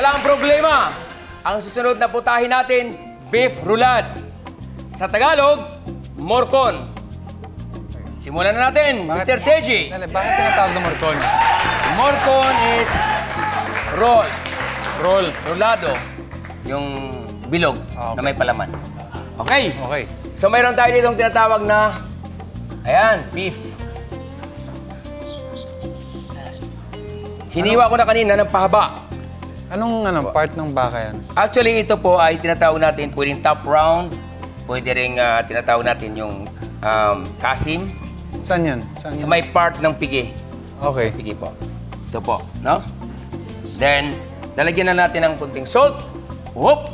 Walang problema. Ang susunod na putahin natin, beef roulade. Sa Tagalog, morcon. Simulan na natin, Mr. Teji. Bakit tinatawag na morcon? Morcon is roll. Roll. Rolado. Yung bilog na may palaman. Okay? Okay. So mayroon tayo ditong tinatawag na, ayan, beef. Hiniwa ko na kanina ng pahaba. Anong part ng baka yan? Actually, ito po ay tinatawag natin, pwedeng top round, pwede rin tinatawag natin yung kasim. Saan yan? Sa may part ng pigi. Okay. Pigi po. Ito po, no? Then, lalagyan na natin ng kunting salt. Whoop!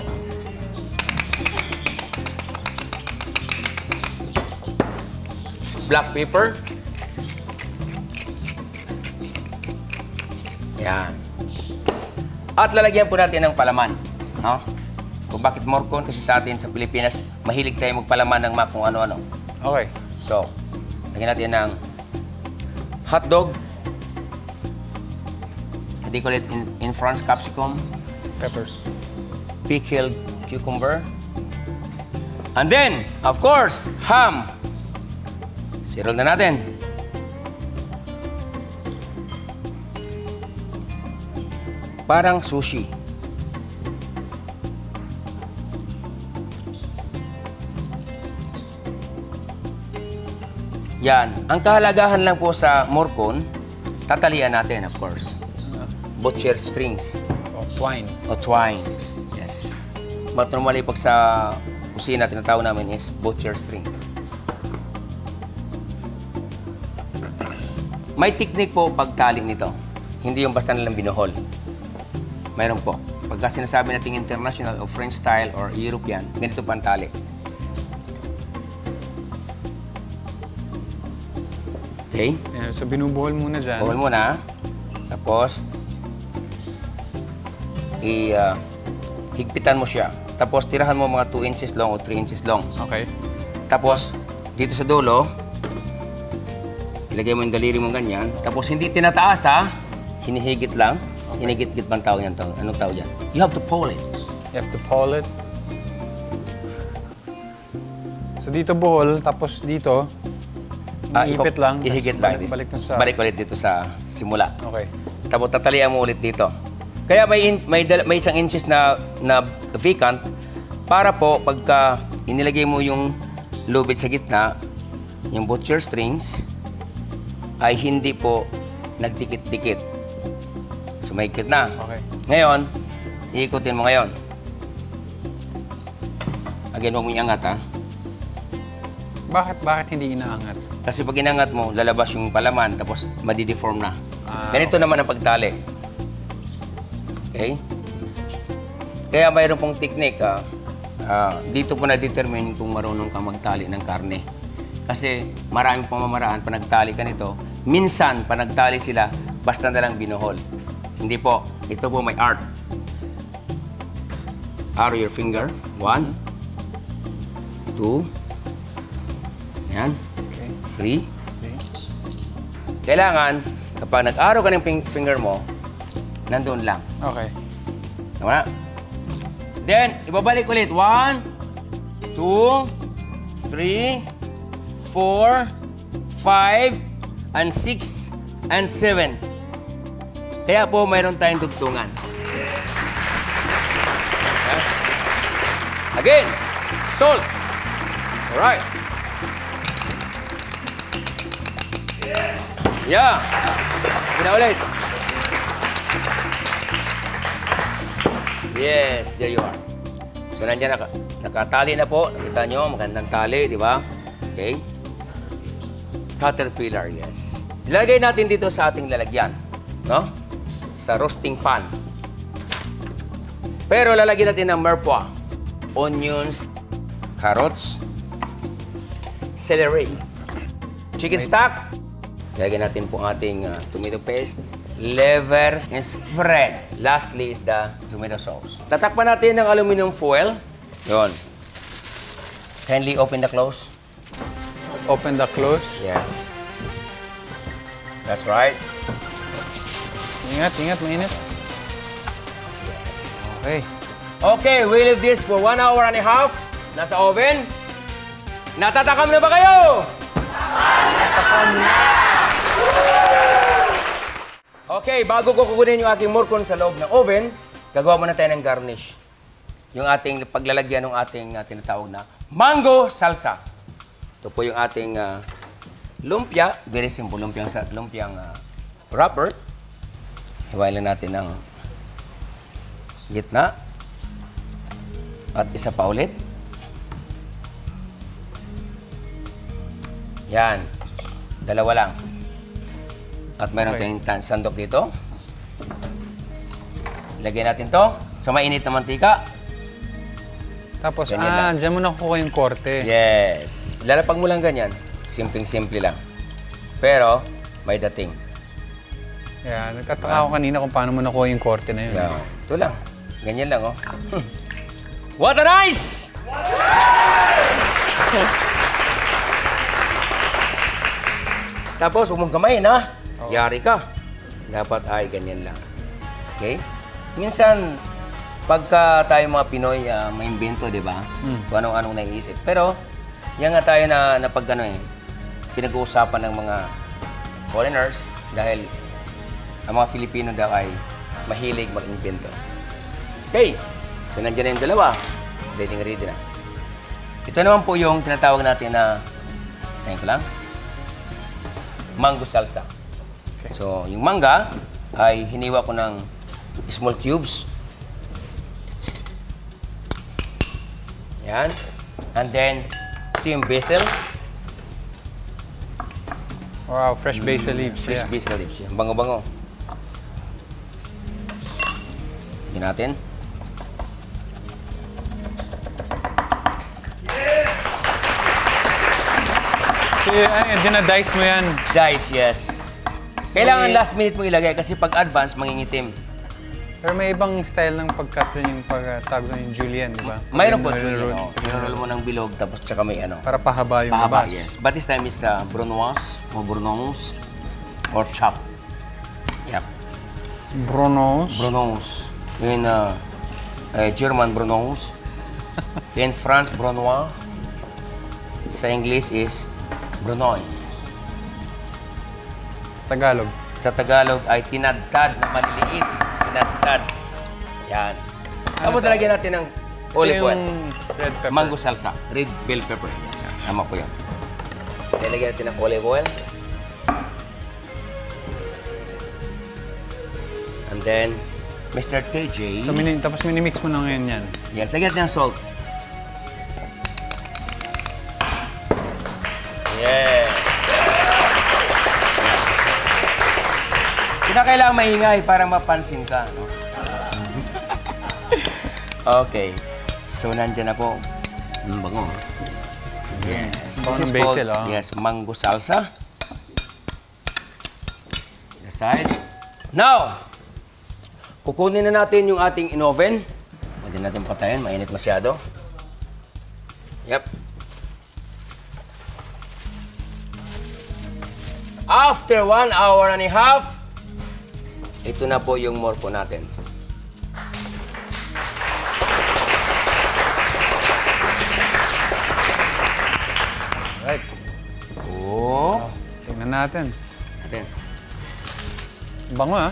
Black pepper. Yan. At lalagyan po natin ng palaman. No? Kung bakit morcon? Kasi sa atin sa Pilipinas, mahilig tayo magpalaman ng kung ano-ano. Okay. So, lagyan natin ng hotdog. They call it in France, capsicum. Peppers. Pickled cucumber. And then, of course, ham. Sirol na natin. Parang sushi. Yan. Ang kahalagahan lang po sa morcon, tatalian natin, of course. Butcher strings. O twine. O twine. Yes. But normally, pag sa kusina, tinatawag namin is butcher string. May technique po pagtali nito. Hindi yung basta nilang binuhol. Mayroon po. Pagka sinasabi natin international o French style or European, ganito pantali. Okay? Yeah, so binubuhol muna dyan. Buhol muna. Tapos, higpitan mo siya. Tapos, tirahan mo mga 2 inches long o 3 inches long. Okay. Tapos, dito sa dulo, ilagay mo yung daliri mo ganyan. Tapos, hindi tinataas, ha? Hinihigit lang. Okay. Hinigit-git bang tawag yan? Anong tawag yan? You have to pull it. You have to pull it. So, dito buhol, tapos dito, iipit lang. Ihigit lang. Balik ulit dito sa simula. Okay. Tapos, tatalian mo ulit dito. Kaya may isang inches na vacant para po pagka inilagay mo yung lubid sa gitna, yung butcher strings, ay hindi po nagdikit-dikit. So, mahigpit na. Okay. Ngayon, iikutin mo ngayon. Again, huwag mo iangat, ha? Bakit hindi inaangat? Kasi pag inangat mo, lalabas yung palaman, tapos madideform na. Ganito okay. naman ang pagtali. Okay? Kaya mayroon pong technique, dito po na-determine kung marunong ka magtali ng karne. Kasi maraming pamamaraan, pa nagtali ka nito, minsan, pa nagtali sila, basta na lang binuhol. Hindi po. Ito po may art. Arrow your finger. 1, 2, yan, 3. Kailangan, kapag nag-arrow ka ng finger mo, nandun lang. Okay. Tama na? Then, ibabalik ulit. 1, 2, 3, 4, 5, and 6, and 7. Kaya po, mayroon tayong dugtungan. Again, salt. Alright. Yeah. Pina ulit. Yes, there you are. So, nandiyan nakatali na po. Nakita nyo, magandang tali, di ba? Okay. Caterpillar, yes. Ilalagay natin dito sa ating lalagyan. No? Sa roasting pan. Pero lalagyan natin ng merpois. Onions, carrots, celery, chicken stock. Lalagyan natin po ating tomato paste, liver, and spread. Lastly is the tomato sauce. Tatakpan natin ng aluminum foil. Yun. Kindly open the close. Open the close? Yes. That's right. Ingat, mainit. Yes. Okay. Okay, we leave this for 1 hour and a half. Nasa oven. Natatakam na ba kayo? Natatakam na! Okay, bago ko kukunin yung aking morcon sa loob ng oven, gagawa muna tayo ng garnish. Yung ating paglalagyan ng ating tinatawag na mango salsa. Ito po yung ating lumpia. Very simple, lumpiang wrapper. Hiwain lang natin ng gitna. At isa pa ulit. Yan. Dalawa lang. At mayroon tayong sandok dito. Lagyan natin to sa mainit na mantika. Tapos, Ganyan lang. dyan mo nakukuha yung korte. Yes. Lalapag mo lang ganyan. Simpleng-simple lang. Pero, may dating. Yeah, nagtataka ako kanina kung paano mo nakuha yung korte na yun. Yan. Ito lang. Ganyan lang, oh. What a nice! Tapos, huwag mong kamayin, ha? Yari ka. Dapat ay ganyan lang. Okay? Minsan, pagka tayo mga Pinoy, maimbento, di ba? Kung anong-anong naiisip. Pero, yan nga tayo na pinag-uusapan ng mga foreigners dahil ang mga Filipino daw ay mahilig mag-invento. Okay, so nandiyan na yung dalawa. Ready na. Ito naman po yung tinatawag natin na, tayo ko lang, mango salsa. Okay. So, yung mangga ay hiniwa ko ng small cubes. Yan. And then, ito yung basil. Wow, fresh basil leaves. Fresh Yeah. basil leaves. Yan. Bango-bango. Lagyan natin. Dinadice mo yan. Dice, yes. Kailangan last minute mo ilagay kasi pag advance, mangingitim. Pero may ibang style ng pag-cut yung pag-tawag yung julienne, di ba? Mayroon po. Nilroll. Nilroll mo ng bilog, tapos tsaka may ano. Para pahaba yung Pahaba, labas. yes. But this time is brunoise or bournoise or chop. Yep. Brunos. Brunoise. In German, brunoise. In France, brunoise. Sa English is brunoise. Tagalog. Sa Tagalog ay tinadtad na maliliit. Tinadtad. Yan. Tapos talagyan natin ng olive oil. Yung red pepper. Mango salsa. Red bell pepper. Yes. Tama po yun. Talagyan natin ng olive oil. And then, Mr. TJ. So, tapos minimix mo na ngayon yan. Yes. Lagyan natin ng salt. Yes. Hindi na kailangan maingay para mapansin ka, no? Okay. So, nandyan na po. Bango. Yes. Bango This is ng basil, called, yes, mango salsa. Aside. Now, kukunin na natin yung ating in-oven. Pwede natin patayin. Mainit masyado. Yep. After 1 hour and a half, ito na po yung morcon natin. Right. Oh. Tingnan natin. Natin. Bango, ha?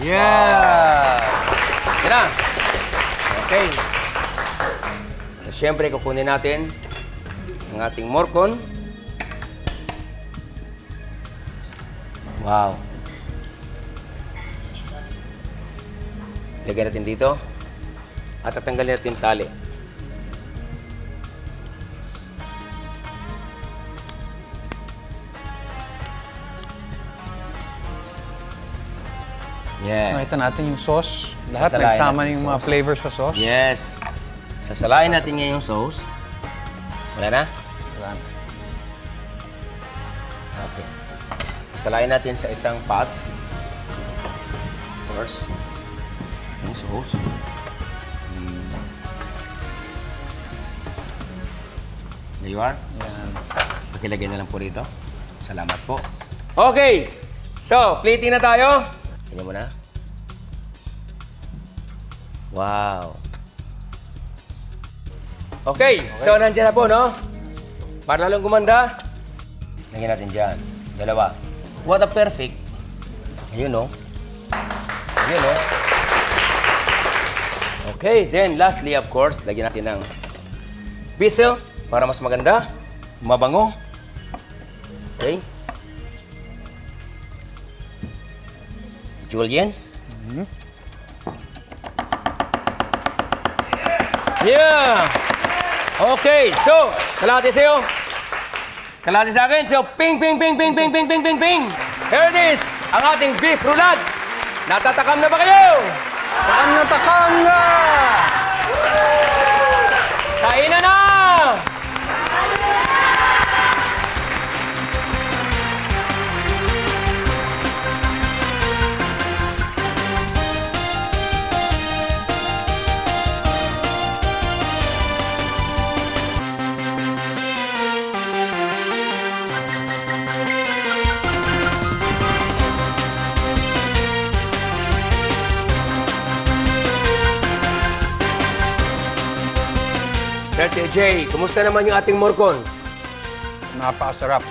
Yeah! Yan na. Okay. So, siyempre, kukunin natin ang ating morcon. Wow. Lagyan natin dito. At tatanggalin natin yung tali. So, Yeah. nakita natin yung sauce. Lahat Sasalain nagsama natin yung yung mga sauce. flavors sa sauce. Yes. Sasalain natin ngayon yung sauce. Wala na? Wala na. Okay. Sasalain natin sa isang pot. First, yung sauce. There you are. Yan. Pakilagay na lang po rito. Salamat po. Okay! So, plating na tayo. Ganyan mo na. Wow. Okay, so nandiyan na po, no? Para lalong gumanda, lagyan natin dyan. Dalawa. What a perfect. Ayun, no? Ayun, no? Okay, then lastly, of course, lagyan natin ng basil para mas maganda, mabango. Okay? Julian? Yeah! Okay, so, kalahati sa'yo. Kalahati sa akin. So, ping, ping, ping, ping, ping, ping, ping, ping, ping. Here it is, ang ating beef roulade. Natatakam na ba kayo? Takam na takam na! Kainan na! Sir TJ, kumusta naman yung ating morcon? Napakasarap.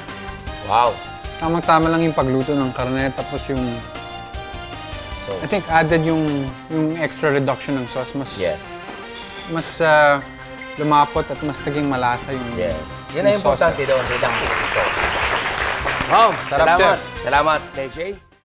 Wow. Tamang-tama lang yung pagluto ng karne, tapos yung... So, I think added yung extra reduction ng sauce. yes. Mas lumapot at mas naging malasa yung Yes. Yan ang yung sauce. importante doon, reduction of sauce. Wow, Sarap, salamat. Chef. Salamat, TJ.